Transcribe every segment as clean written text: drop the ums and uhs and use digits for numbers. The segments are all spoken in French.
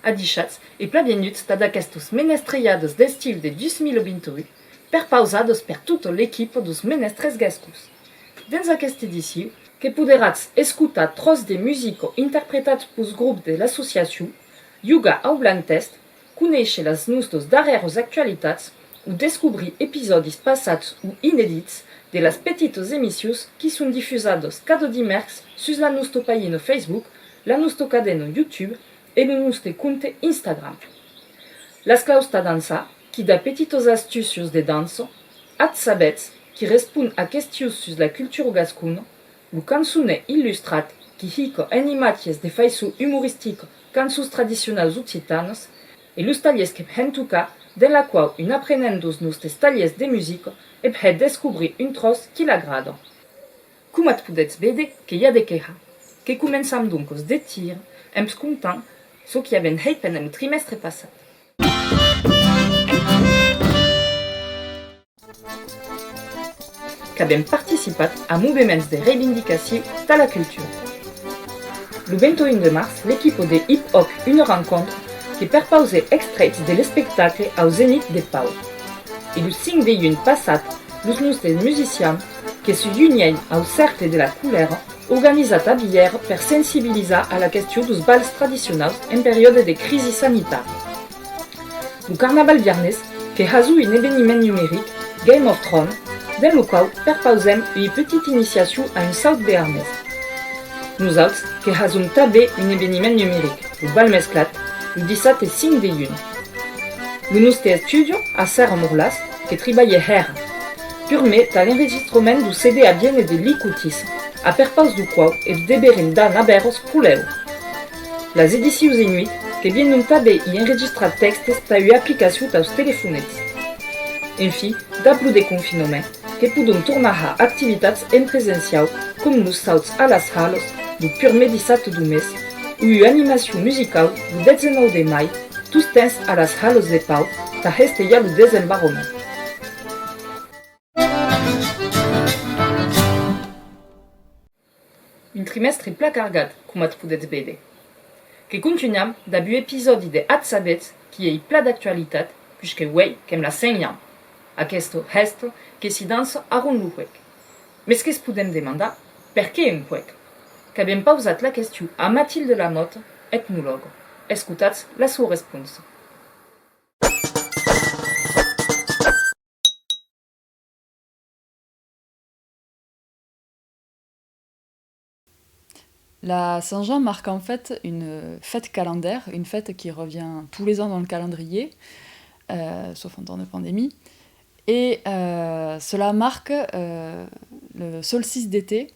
adixats e plavienut tad aquestos menestreiados d'estil de 2022 perpausados per tutto l'equipo dos menestres gascus. Dins aquesta edició, que poderats escutar tros de musico interpretats pels grups de l'associació, Yuga au Blanc Test, conèixer les nostres darreres actualitats ou descobrir episodis passats ou inèdits de les petites emissions qui sont diffusades cada dimarts sur la nostra pàgina Facebook, la nostra cadena YouTube et le nostre compte Instagram. Les claus ta dansa, qui da petites astuces de danse, at sabets, qui respon a questions sur la culture gascune, le cançoner illustrat, qui hico en imatges de faisceaux humoristiques cançons tradicionals occitanes, et los tallers que hem tocar, dans la qual un aprenent dos nostres tallers de musique e peut descobrir un tros qui l'agrada. Com et podets vede que hi ha de queja, que començam donc de tir, ems contant so qui havent heit pendant el trimestre passat. Que havem participat a moviments de reivindicació de la culture. Le 21 de mars, l'équipe de Hip Hop Une Rencontre qui perpausait extraits de l'espectacle au Zénith de Pau. Et le 5 de juin passat, los nostres musiciens qui se unien au Cercle de la Couleur organisat a Bière per sensibilitzar a la question dos balls tradicionals en période de crise sanitaire. Le carnaval viernes, que has un événement numérique, Game of Thrones, dans le qual perpausem une petite initiation à un saut béarnès. Nous autres, que hasum també un événement numérique, le bal mesclat, le 17 et 5 de juin. Le nostre studio a Serra Morlas, que travaille her, permet à l'enregistrement du CD à Vienne de l'Icutis, a perpaus du qual et deberem dan aberos puleu. Les éditions inuit, que viennent també y enregistrar textes ta une application taus telefonets. Enfin, d'aplu de confinement, que podem tornar a activitats en presencial, com nos sauts a las halos, du permet 17 du mes, ou une animation musicale du 19 de mai, tous temps à las halos de Pau, ta hesteia le desembarrement. Un trimestre placargat, com et podets vede. Que continuam d'abu episodi de Atsabets qui est pla d'actualitat, puisque ouais, qu'em la seignam. Aquesto gesto que si dansa a ron l'uec. Mais que es podem demandar, per què un quec? Que havem pausat la question a Mathilde Lamotte, etnologue. Escutats la sua responsa. La Saint-Jean marque en fait une fête calendaire, une fête qui revient tous les ans dans le calendrier, sauf en temps de pandémie. Et cela marque le solstice d'été,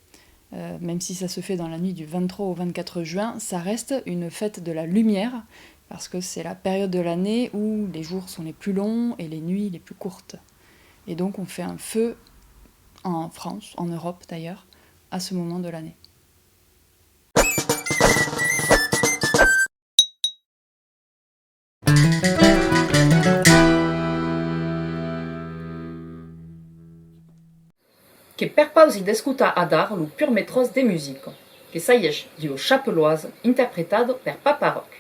même si ça se fait dans la nuit du 23 au 24 juin, ça reste une fête de la lumière, parce que c'est la période de l'année où les jours sont les plus longs et les nuits les plus courtes. Et donc on fait un feu en France, en Europe d'ailleurs, à ce moment de l'année. Que perpausi d'escutar adar lo pur metros de musique, que saiech dio Chapeloise, interpretado per Papa Rock.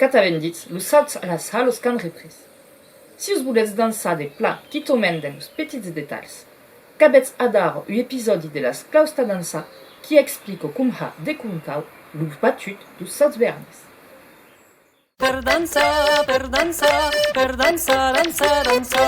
catavendits, lo salts a la sala os can repris. Si us voulez dansar de plats qui tomenden os petits detalls, cabets adar u episodi de las clausta dansa qui explico cum ha decuncau lo batut dos salts vernes. Per dansa, per dansa, per dansa, dansa, dansa.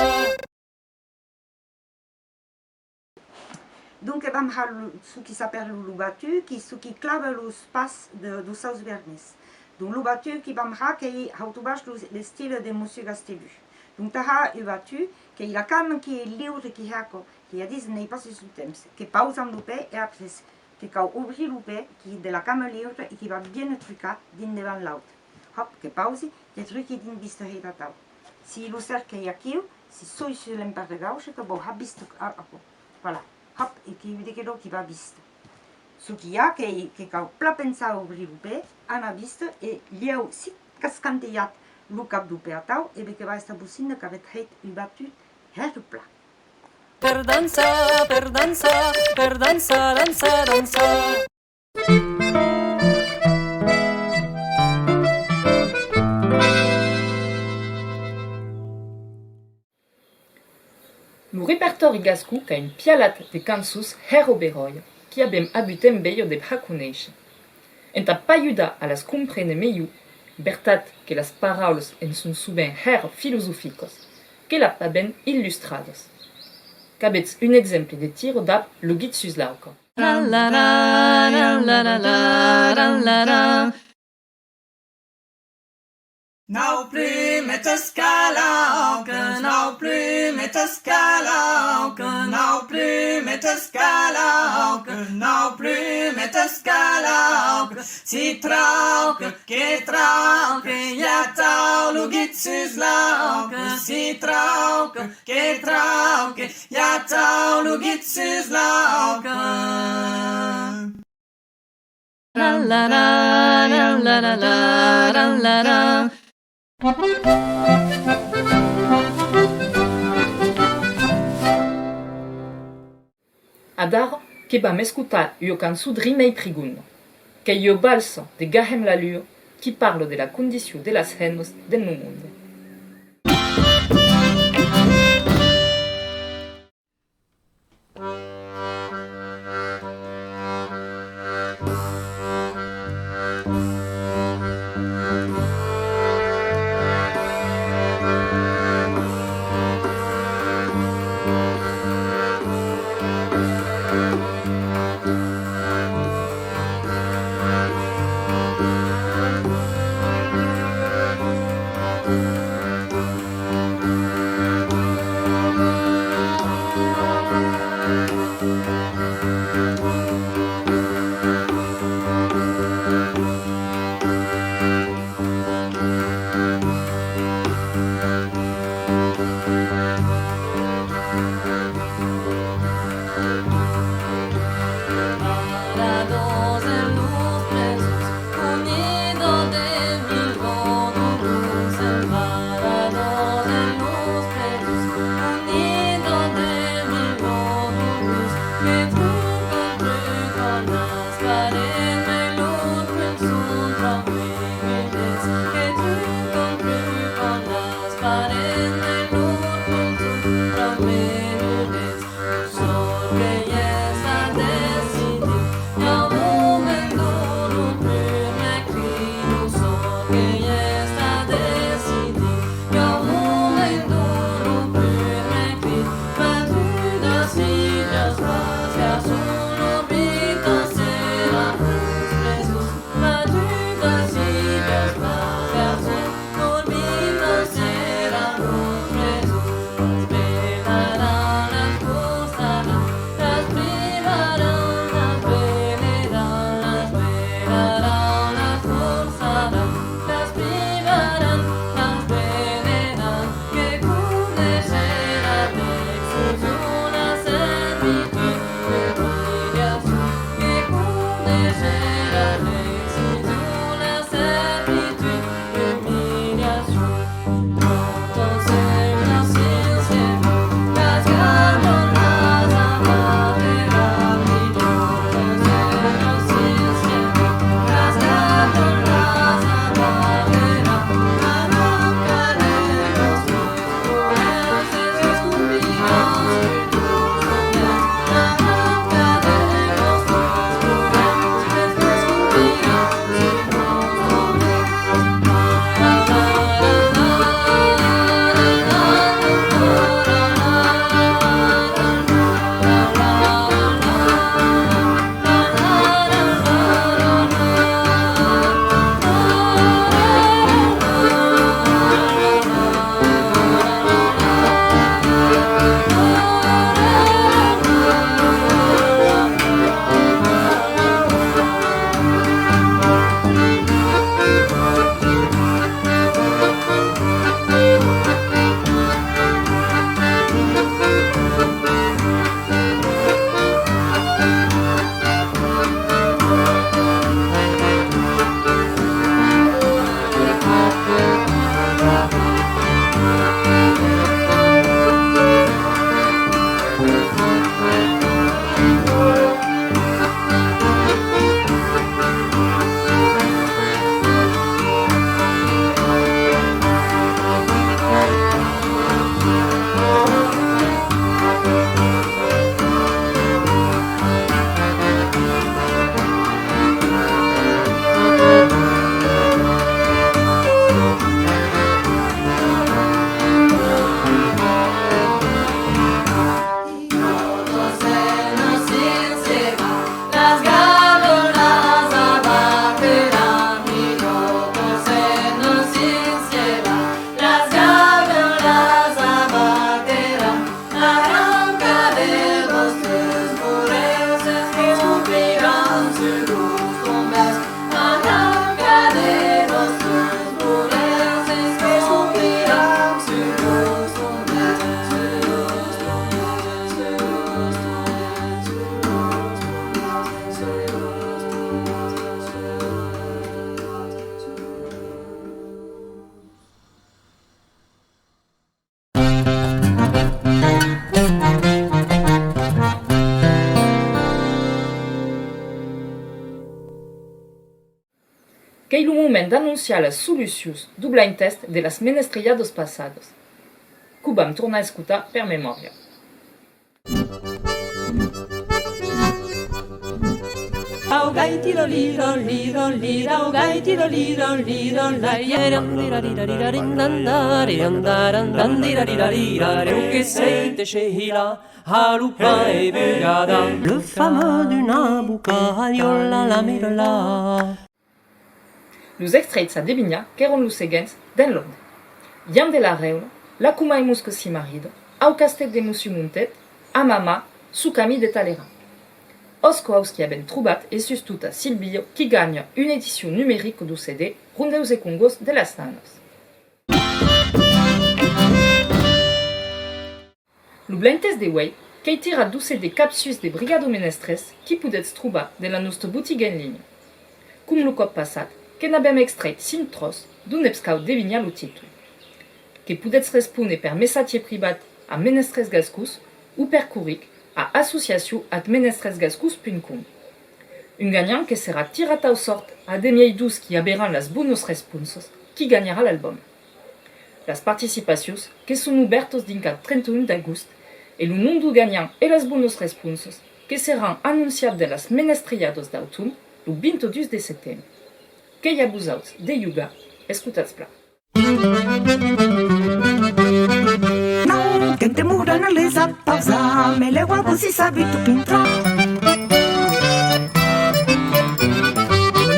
Donc, vam ha ce qui s'appelle le battu, qui ce qui clave le space de South Vernis. Donc, le battu qui vam ha, qui a tout le style de Monsieur Gastelu. Donc, tu as le battu, qui est la cam qui est libre, qui a dit n'est pas sous temps, qui pause en loupé et après, qui a ouvert loupé, qui est de la cam libre et qui va bien truquer d'une devant l'autre. Hop, qui pause, qui truque d'une viste à tau. Si le cercle est aquí, si sur l'impact de gauche, que bon, ha viste à voilà. Hop, et qui veut dire qu'il va viste. Ce qu'il y a, qui a plein pensé à ouvrir le pé, on a viste, et il y a aussi, quand il y a le cap du pé à tau, et bien qu'il va être possible qu'avec le battu, il y a le plat. Per dansa, per dansa, per dansa, dansa, dansa. Le répertoire gascou a une pialat de cansus heroberoi, qui a bien habitem beio de braconeixe. En ta paiuda a las comprene meiu, bertat que las paraules en son suben her filosoficos, que la pa ben illustrados. Cabets un exemple de tiro d'ap lo guide suslauco. La la la la la la la la la. Nou plus met escalauke, nou plus met escalauke, nou plus met escalauke, nou plus met escalauke. Si trauke, ja tau lugit suslauke. Si trauke, ja tau lugit suslauke. La la la la la la la la la. Adar, que bam escutar io cançu drimei prigun, que io balso de gahem la lure, qui parle de la condition de las genos del mundo. momento de anunciar las soluciones do blind test de las menestriados pasados. Cubam torna a escutar per memoria. Augai tiro liro liro lira, augai tiro liro liro la yeram dira dira dira rindanda rindaran dandira dira dira que c'est shehila halupa et bugada le fameux du Nabucca yola la mirla. Los extraits a Devinia qu'eron los seguents den l'on. Iam de la reula, la cumaimus que si marido, au castet de Monsieur Muntet, a mama, su cami de Talera. Osco aus qui a ben troubat et sustuta Silvio qui gagne une édition numérique du CD Rundeus et Congos de las Nanos. Le blind test de Way, qui tira du CD capsus de Brigado Menestres qui poudets trouba de la nostra boutique en ligne. Cum le cop passat, que n'abem extrait sin tros d'un ebscaut devinia le titre. Que poudets respondre per messatge privat a Menestres Gascus ou per curic a associació@menestresgascus.com. Un gagnant que sera tirat au sort a demiei dus qui aberan las bonos responsos qui gagnera l'album. Las participacions que sont ouvertos dinca 31 d'agost et le nom du gagnant et las bonos responsos que serán anunciados de las menestriados d'automne le 22 de septembre. Que hi abusaus de Yuga, escutats pla. Não, quem te muda na lesa pausa, me leva a se sabe tu pintar.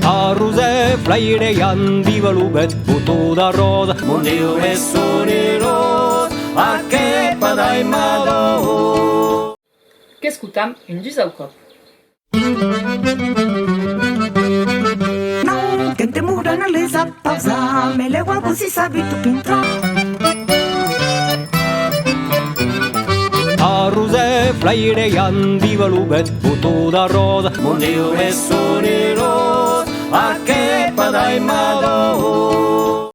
A rosè flaireian viva l'ubet botó de rosa mon Déu és soneros a què padai madó. Que escutam un dus au cop. Não, quem te muda na lesa pausa, me leva a se sabe tu pintar. A rosè flaireian viva l'ubet botó de rosa mon Déu és soneros a què padai madó.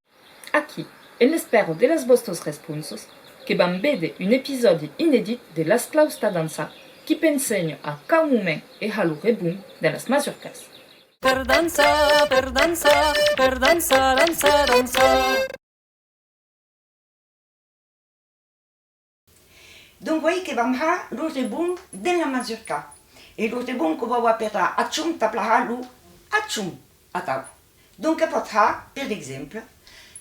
Aquí, el espero de las vostos responsos que van vede un episodi inédit de Las Claus ta dansa qui penseño a cada moment e a lo rebum de las mazurcas. Per dansa, per dansa, per dansa, dansa, dansa. Donc, voi que vam ha lo rebum de la mazurka. Et lo rebum que vau apera achum taplaha lu achum atau. Donc, pot ha, per exemple,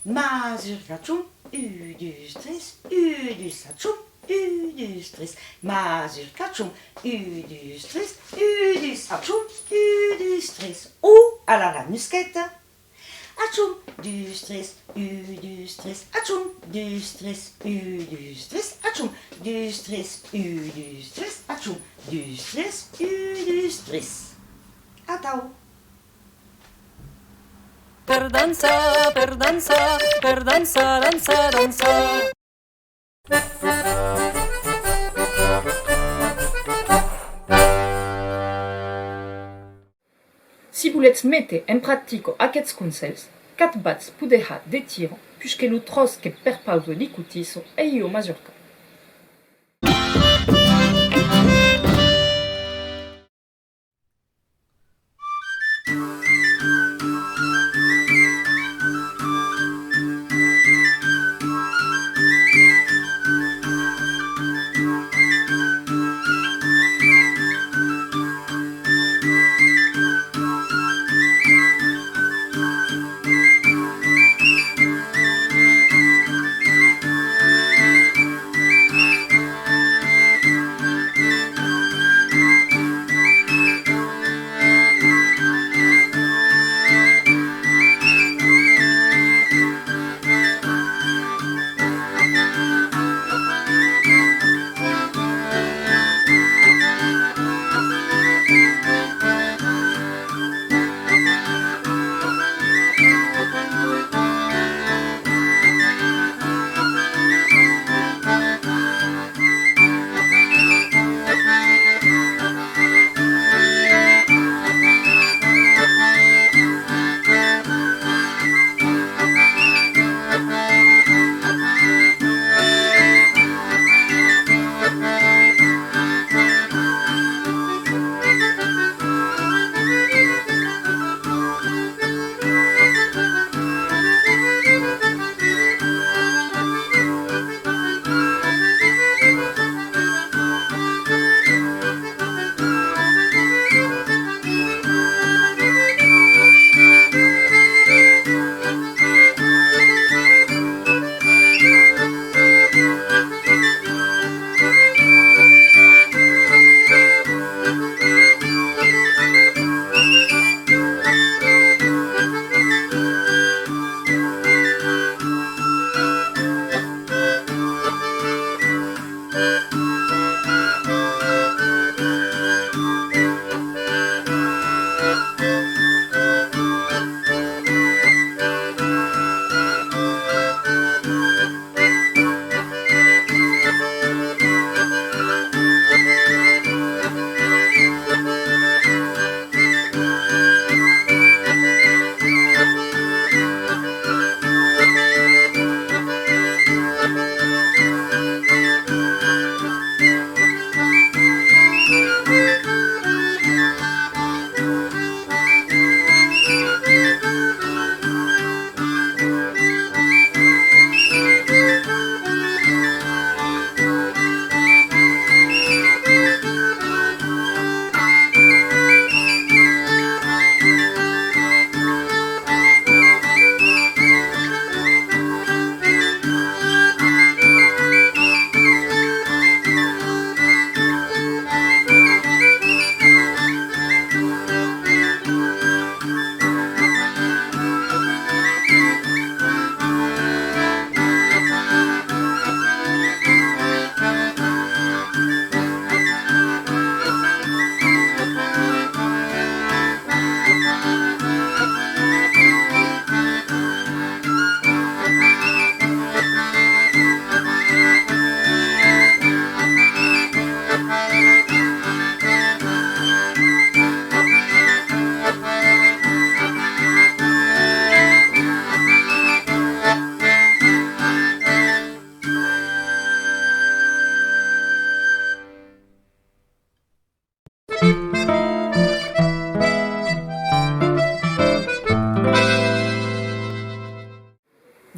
mazurka chum, udus tres, udus achum, udus tres. Mazurka chum, udus tres, udus achum, udus tres. Ou, à la musquette, achum, dus tres, udus tres, achum, dus tres, udus tres, achum, dus tres, udus tres, achum, dus tres, udus tres. Atau. Per dansa, per dansa, per dansa, dansa, dansa. Si voulez mette en pratico aquests consells, cat bats pudeha de tiro, puisque lo tros que perpauso l'icutiso e io mazurca.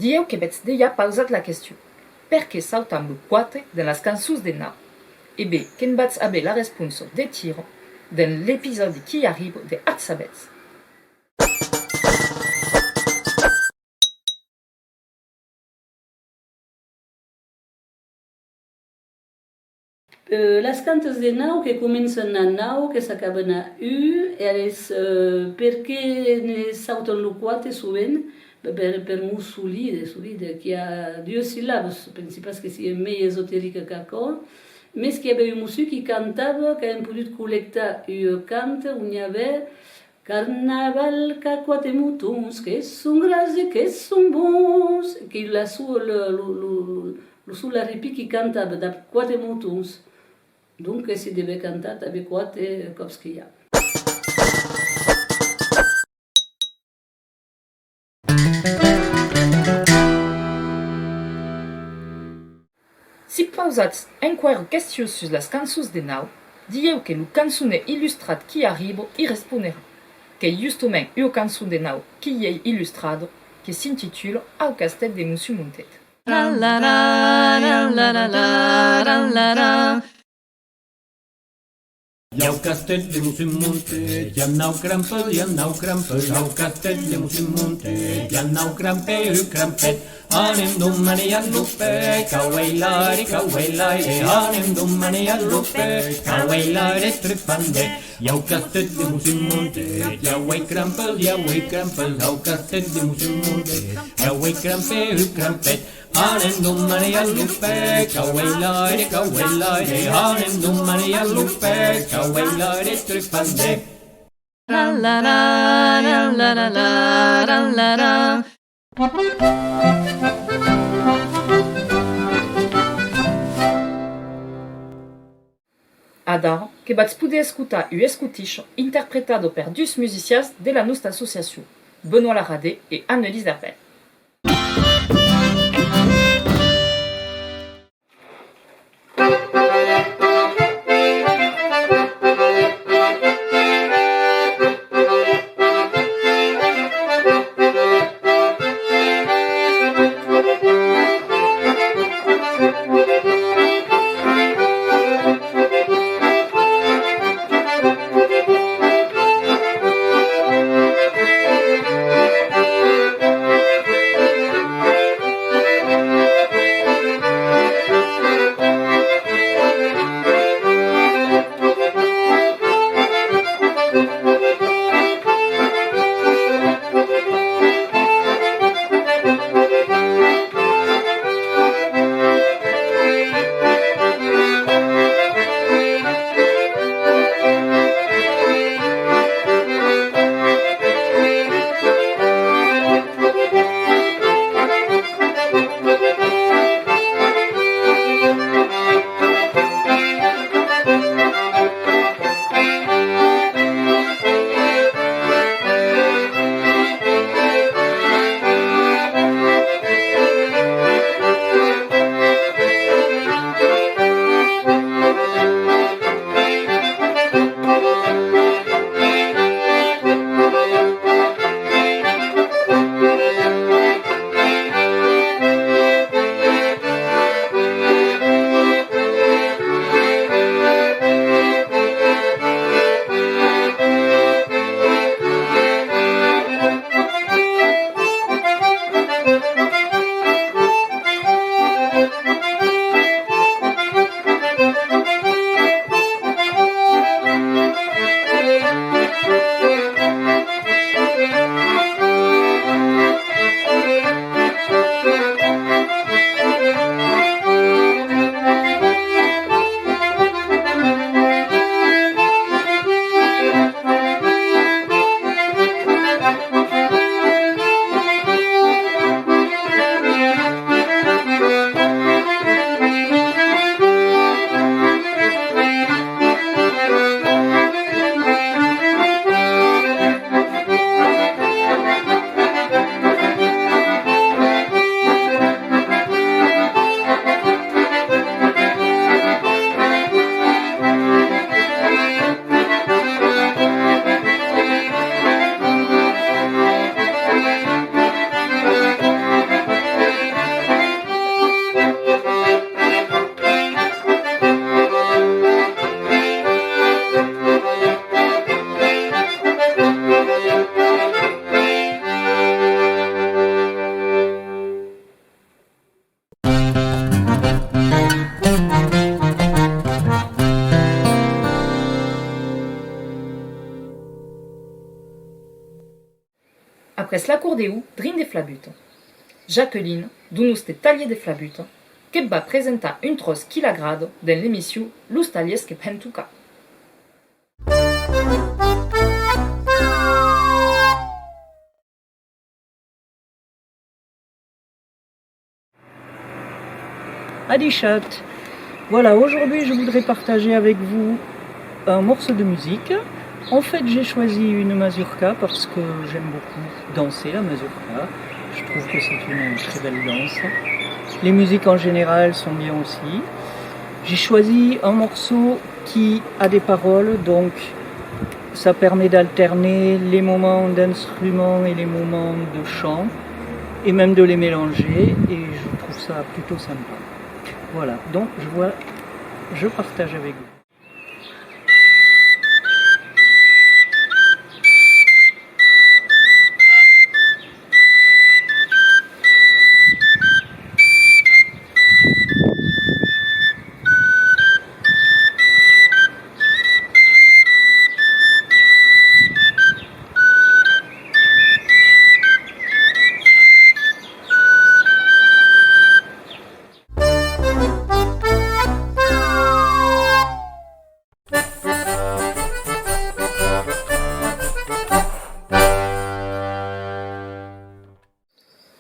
Dieu que veți deia pausat la question. Perché sautam lo quate de las cançons de nau? E bé, qu'en vaig haver la responsa de tiro dans l'épisode qui arrive de Atsabets. Les cantes de nau que comencen a nau, que s'acaben a u, per què ne sauten lo quate sovint? Per mus solide, que hi ha dues síl·labes, pensi pas que sigui més esotèrica que això, més que hi havia un músic que cantava, que hem pogut col·lectar un cant on hi havia Carnaval que quatre mutons, que són gras i que són bons, que la la repi que cantava de quatre mutons. Donc, si devait cantar avec quatre cops qu'il y a. Si pausats enquire questions sur les cançons de nau, dieu que le cançonner illustrat qui arrive y répondra. Que justement une cançon de nau qui est illustrado, qui s'intitule Au castel de Monsieur Montet. Hi ha el castell de mossèn Montet, hi ha nau crampel, hi ha nau crampel, hi ha el castell de mossèn Montet, hi ha nau crampet, anem d'un manillant-lo pe, cauailare, anem d'un manillant-lo pe, cauailare, trepande, hi ha el castell de mossèn Montet, hi ha uai crampel, hi ha el castell de mossèn Montet, hi ha uai crampet, anem d'un manillant-lo pe, cauailare, anem d'un manillant-lo pe, cauailare, trepande. Adar, que vaig poder escutar u escuticho interpretado per dus musicias de la nostra associació, Benoît Laradé et Annelise Herbert. Après la cour des hou, drin des flabutes. Jacqueline, d'où nous c'était taillé des flabutes, qui va présenter une trosse qui l'agrade dans l'émission Lus Talies que Pentuca. Adichat. Voilà, aujourd'hui je voudrais partager avec vous un morceau de musique. En fait, j'ai choisi une mazurka parce que j'aime beaucoup danser la mazurka. Je trouve que c'est une très belle danse. Les musiques en général sont bien aussi. J'ai choisi un morceau qui a des paroles, donc ça permet d'alterner les moments d'instrument et les moments de chant, et même de les mélanger, et je trouve ça plutôt sympa. Voilà, donc je partage avec vous.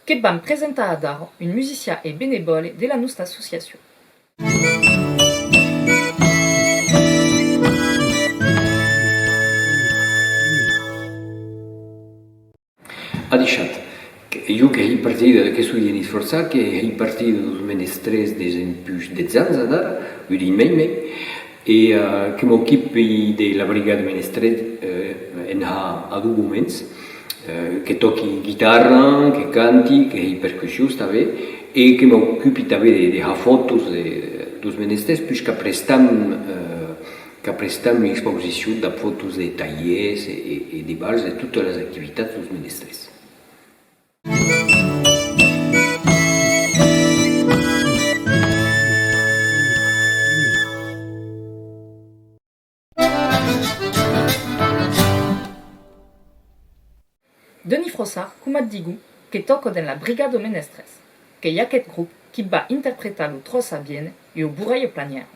Che vam presenta a Daro, un musicien et bénévole de la nostra association. Adichat, io che il partito che studi sforzare che il partito dos menestres des impus de zanza da udi meme e che m'occupi della brigata menestre en ha a due moments che tocchi chitarra, che canti, che i percussioni també e che m'occupi també de ha fotos dos menestres puisque prestam l'exposició de fotos de tallers e de bars de totes les activitats dos menestres. Denis Frossard, cum et digu, que toca dans la brigade menestres, que hi ha aquest grup qui va interpretar lo tros a Vienne i o burrei o planière.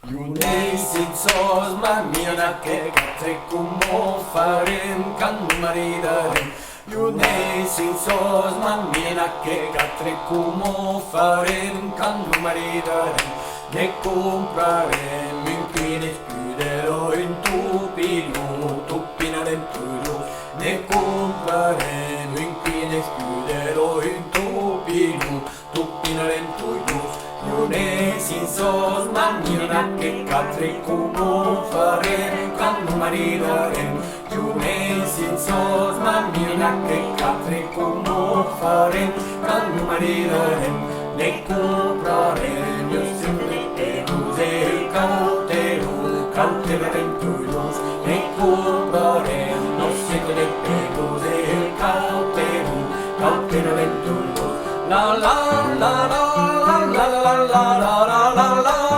Iunesit sos mamina che catre como faren can maridaren. Iunesit sos mamina che catre como faren can maridaren. Ne compraren min quines pudero in tu pilu, tu pinaren tuyo. Ne compraren min quines pudero in tu pilu, tu pinaren tuyo. Iunesit sos mamina che catre como faren can maridaren. Iunesit sos mamina che catre como faren can maridaren. Ne compraren io sempre e cautero, cautero tuios. Ne compraren no sempre e cautero, cautero tuios. La la la la la la la la la la la la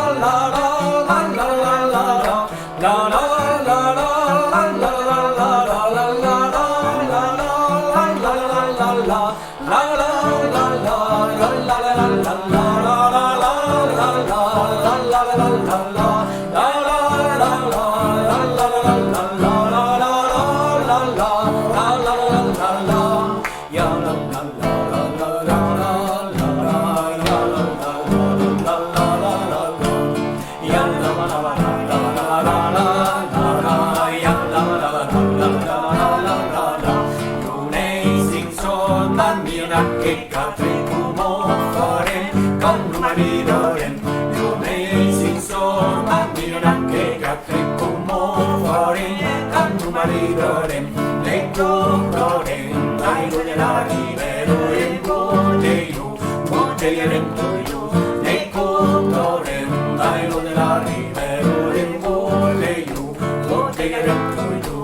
ne compraren, dai della rivero in botello, botellieren tuyo. Ne compraren, dai della rivero in botello, botellieren tuyo.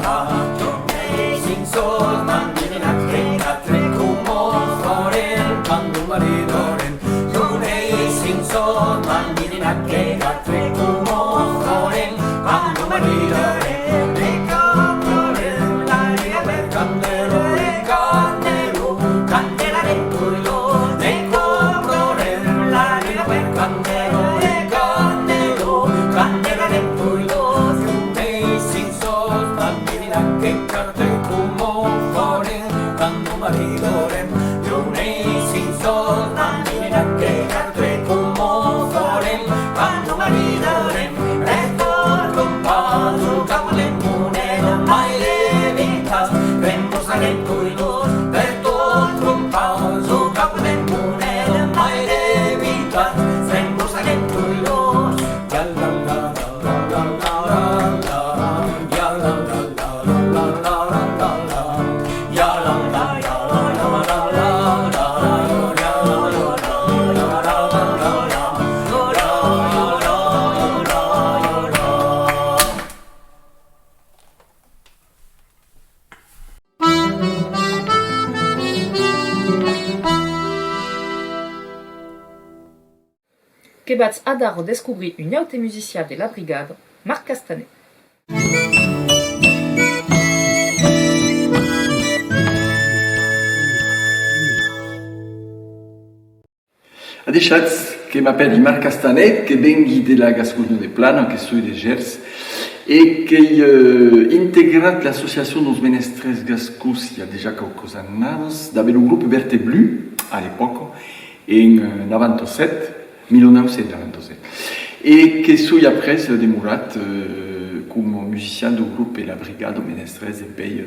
La sinsos mandilinak kekatre kumo foren kandu maridoren Yunei sinsos mandilinak kekatre kumo foren kandu maridoren Eka floren la liebe candelo candelo candela rentulo Eka floren la liebe candelo candelo candela rentulo Yunei sinsos mandilinak kekatre kumo foren kandu maridoren Yunei sinsos mandilinak kekatre kumo foren kandu maridoren Resto compaso capole munelo mai levitas Vengosa rentuilos Resto compaso capole munelo mai levitas Vengosa rentuilos Yalla la la la la la la Yalla la la la la la la la Yalla la la la la la la Que bats adar redescobrir une aute musicien de la brigade, Marc Castanet. Adichatz, que m'appelle Marc Castanet, que vengi de la Gascogne de Plana, que soy de Gers, et que integrat l'association dos menestres gascous il y a déjà quelques années, d'avait le groupe Verte Blu, à l'époque, en 97, 1997. Et que soy après demurat comme musicien du groupe La Brigade Menestres depuis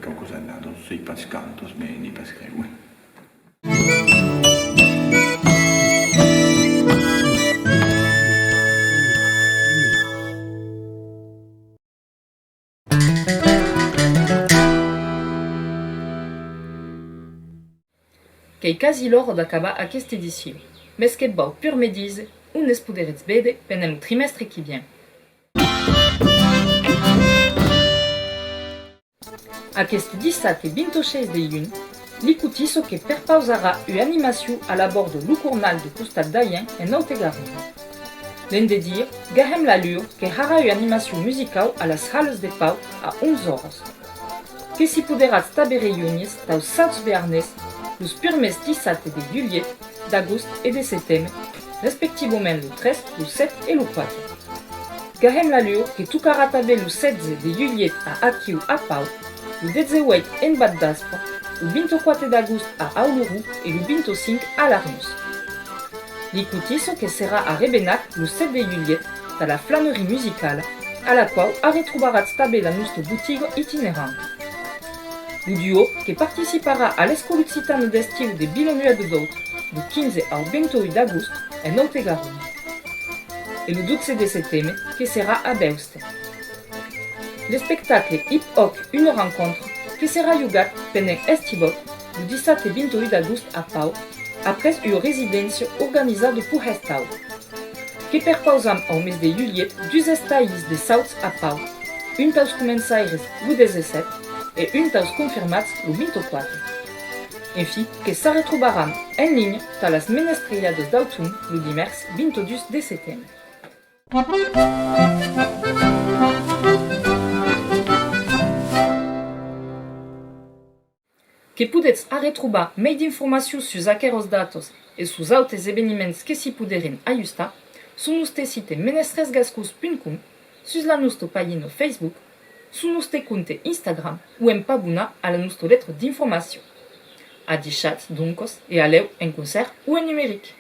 quelques années. Donc, je ne sais pas cantos, mais ni pas greu. Qu'est quasi l'hora d'acabar aquesta edició. Més que bau pur medise, un es poderets bede pendant le trimestre qui vient. Aquest dissabte 26 de juny, l'icutisso que perpausarà une animation à la bord de l'Ucournal de Costat d'Ayen en Haute-Garonne. L'un de dire, gahem l'allure que harà une animation musicale à las Halles de Pau à 11 horas. Que si poderats tabere junis taus Sauts Béarnès, los primers dissabte de juillet, d'agost et de septembre, respectivement le 13, le 7 et le 4. Gahem l'allure que tocarà també le 16 de juillet à Akiu à Pau, le 18 en Bat d'Aspre, le 24 d'agost à Auluru et le 25 à Larmus. L'icutisso que sera à Rebenac le 7 de juillet dans la flânerie musicale, à la qual retrouverà també la nostra boutique itinérante. Le duo que participera à l'Escola Occitane d'Estiu de Villeneuve de Dout du 15 au 28 d'agost en Haute-Garonne. Et le 12 de septembre que sera à Beuste. Le spectacle Hip Hop Une Rencontre que sera jugat pendant Estibot du 17 et 28 d'agost à Pau après une résidence organisée pour Estau. Que perpausam au mes de juillet deux estais de Sauts à Pau, une taus començaires le 17 et une taus confirmats le 24. Enfin, que se retrouveront en ligne dans las menestriades d'automne le dimanche 22 de septembre. Que podetz retrouver més d'informacions sur aquests datos et sur altres événements que s'y poderen ajustar sur notre site menestresgascous.com, sur la nostra pàgina Facebook, sur notre compte Instagram ou en pabuna à la nostra lettre d'information. A dichat, doncos, et alleu en concert ou en numérique.